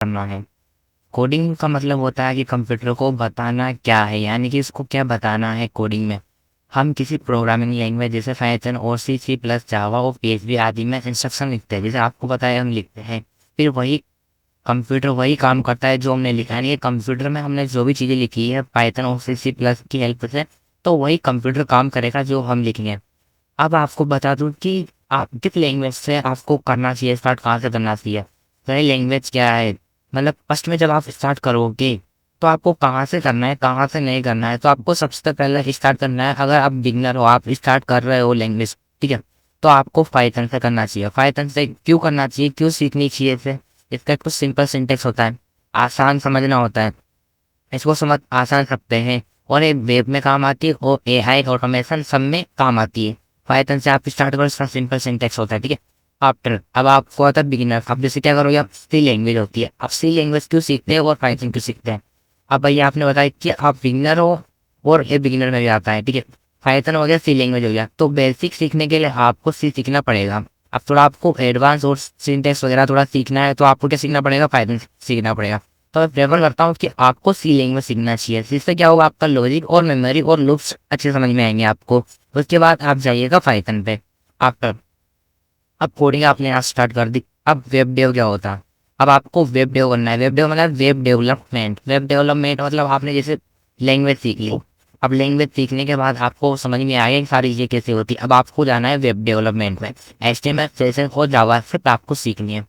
करना है। कोडिंग का मतलब होता है कि कंप्यूटर को बताना क्या है, यानी कि इसको क्या बताना है कोडिंग में। हम किसी प्रोग्रामिंग लैंग्वेज जैसे पाइथन और सी प्लस जावा और पीएचपी आदि में इंस्ट्रक्शन लिखते हैं, जैसे आपको पता है हम लिखते हैं। फिर वही कंप्यूटर वही काम करता है जो हमने लिखा है। यानी कि कंप्यूटर में हमने जो भी चीज़ें लिखी है पाइथन और सी प्लस की हेल्प से, तो वही कंप्यूटर काम करेगा जो हम लिखेंगे। अब आपको बता दूं कि आप किस लैंग्वेज से आपको करना चाहिए, स्टार्ट कहाँ से करना चाहिए। सही लैंग्वेज क्या है, मतलब फर्स्ट में जब आप स्टार्ट करोगे तो आपको कहाँ से करना है कहाँ से नहीं करना है। तो आपको सबसे पहले स्टार्ट करना है, अगर आप बिगनर हो, आप स्टार्ट कर रहे हो लैंग्वेज, ठीक है, तो आपको पाइथन से करना चाहिए। पाइथन से क्यों करना चाहिए, क्यों सीखनी चाहिए इसे। इसका कुछ सिंपल सिंटेक्स होता है, आसान समझना होता है, इसको समझ आसान सकते हैं, और ये वेब में काम आती है और एआई ऑटोमेशन सब में काम आती है। पाइथन से आप स्टार्ट करो, इसका सिंपल सिंटेक्स होता है, ठीक है। आफ्टर अब आपको आता है बिगिनर। अब जैसे क्या करोगे, आप सी लैंग्वेज होती है, आप सी लैंग्वेज क्यों सीखते हैं और पाइथन क्यों सीखते हैं। अब भैया आपने बताया कि आप बिगिनर हो और ये बिगिनर में भी आता है, ठीक है। पाइथन हो गया, सी लैंग्वेज हो गया, तो बेसिक सीखने के लिए आपको सी सीखना पड़ेगा। अब थोड़ा आपको एडवांस और सिंटेक्स वगैरह थोड़ा सीखना है, तो आपको क्या सीखना पड़ेगा, पाइथन सीखना पड़ेगा। तो मैं प्रेफर करता हूँ कि आपको सी लैंग्वेज सीखना चाहिए। इससे क्या होगा, आपका लॉजिक और मेमोरी और लूप्स अच्छे समझ में आएंगे आपको। उसके बाद आप जाइएगा पाइथन पे। आफ्टर अब कोडिंग आपने यहाँ स्टार्ट कर दी। अब वेब डेव क्या होता है, अब आपको वेब डेव करना है। वेब डेव मतलब वेब डेवलपमेंट। वेब डेवलपमेंट मतलब आपने जैसे लैंग्वेज सीख ली, अब लैंग्वेज सीखने के बाद आपको समझ में आएगा सारी चीज़ें कैसे होती है। अब आपको जाना है वेब डेवलपमेंट में। HTML CSS और जावास्क्रिप्ट आपको सीखनी है।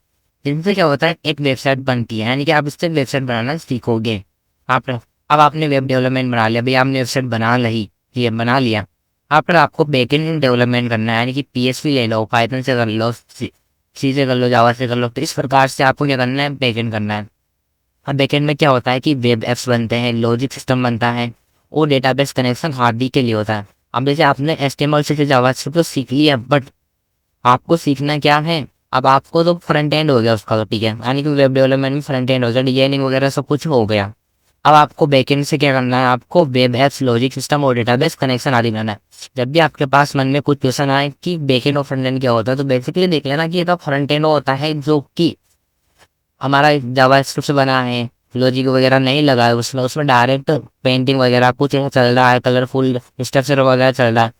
इनसे क्या होता है, एक वेबसाइट बनती है, यानी कि आप इससे वेबसाइट बनाना सीखोगे। आप अब आपने वेब डेवलपमेंट बना लिया, भैया आपने वेबसाइट बना ली, ये बना लिया। आफ्टर आपको बैकएंड डेवलपमेंट करना है, यानी कि PHP ले लो, पाइथन से कर लो, सी से कर लो, जावा से कर लो। तो इस प्रकार से आपको क्या करना है, बैकएंड करना है। अब बैकएंड में क्या होता है कि वेब एप्स बनते हैं, लॉजिक सिस्टम बनता है और डेटाबेस कनेक्शन हार्डली के लिए होता है। अब जैसे आपने HTML से जावास्क्रिप्ट तो सीख लिया, बट आपको सीखना क्या है, अब आपको तो फ्रंट एंड हो गया उसका, तो ठीक है, यानी कि वेब डेवलपमेंट में फ्रंट एंड हो गया, डिजाइनिंग वगैरह सब कुछ हो गया। अब आपको बैकएंड से क्या करना है, आपको वेब एप्स, लॉजिक सिस्टम और डेटाबेस कनेक्शन आदि बनाना है। जब भी आपके पास मन में कुछ क्वेश्चन आए कि बैकएंड और फ्रंट एंड क्या होता है, तो बेसिकली देख लेना कि ये तो फ्रंट एंड होता है जो कि हमारा जावास्क्रिप्ट से बना है, लॉजिक वगैरह नहीं लगा है उसमें, उसमें डायरेक्ट पेंटिंग वगैरह कुछ चल रहा है, कलरफुल स्ट्रक्चर वगैरह चल रहा है।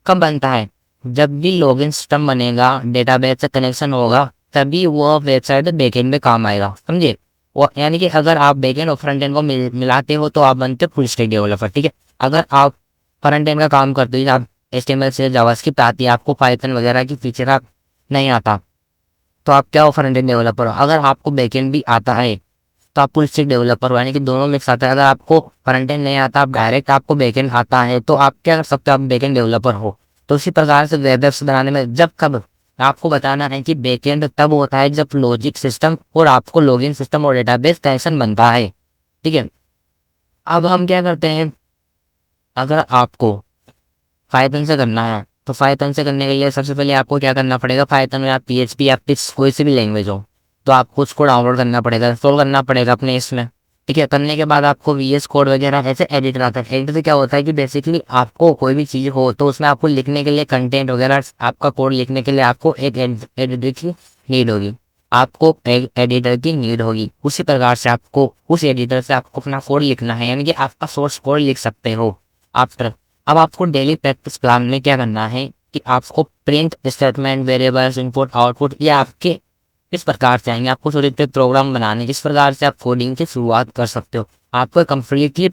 कब बनता है, जब भी लॉगिन सिस्टम बनेगा, डेटाबेस से कनेक्शन होगा, तभी वो वेबसाइट बैकएंड में काम आएगा, समझे। वो यानी कि अगर आप बैकएंड और फ्रंट एंड को मिलाते हो तो आप बनते हो फुल स्टैक डेवलपर, ठीक है। अगर आप फ्रंट एंड का काम करते हो, आप HTML से जावास्क्रिप्ट आती है, आपको पाइथन वगैरह की फीचर आप नहीं आता, तो आप क्या हो, फ्रंट एंड डेवलपर हो। अगर आपको बैकएंड भी आता है तो आप फुल स्टैक डेवलपर हो, यानी कि दोनों मिक्स आता है। अगर आपको फ्रंट एंड नहीं आता, आप डायरेक्ट आपको बैकएंड आता है, तो आप क्या कर सकते हो, आप बैकएंड डेवलपर हो। तो उसी प्रकार से वेब एप्स बनाने में जब कब आपको बताना है कि बैकएंड तब होता है जब लॉजिक सिस्टम और आपको लॉगिन सिस्टम और डेटाबेस कनेक्शन बनता है, ठीक है। अब हम क्या करते हैं, अगर आपको पाइथन से करना है, तो पाइथन से करने के लिए सबसे पहले आपको क्या करना पड़ेगा, पाइथन में आप PHP या फिर कोई सी भी लैंग्वेज हो, तो आपको उसको डाउनलोड करना पड़ेगा, इंस्टॉल करना पड़ेगा अपने इसमें, ठीक है। करने के बाद आपको VS कोड वगैरह ऐसे एडिटर आता है। एडिटर से क्या होता है कि बेसिकली आपको कोई भी चीज़ हो तो उसमें आपको लिखने के लिए कंटेंट वगैरह, आपका कोड लिखने के लिए आपको एक एडिटर की नीड होगी, आपको एक एडिटर की नीड होगी। उसी प्रकार से आपको उस एडिटर से आपको अपना कोड लिखना है, यानी कि आपका सोर्स कोड लिख सकते हो। आफ्टर अब आपको डेली प्रैक्टिस प्लान में क्या करना है कि आपको print statement, variables, input output, ये आपके इस प्रकार से आएंगे। आपको छोटे छोटे प्रोग्राम बनाने, इस प्रकार से आप कोडिंग की शुरुआत कर सकते हो। आपको कम्प्लीटली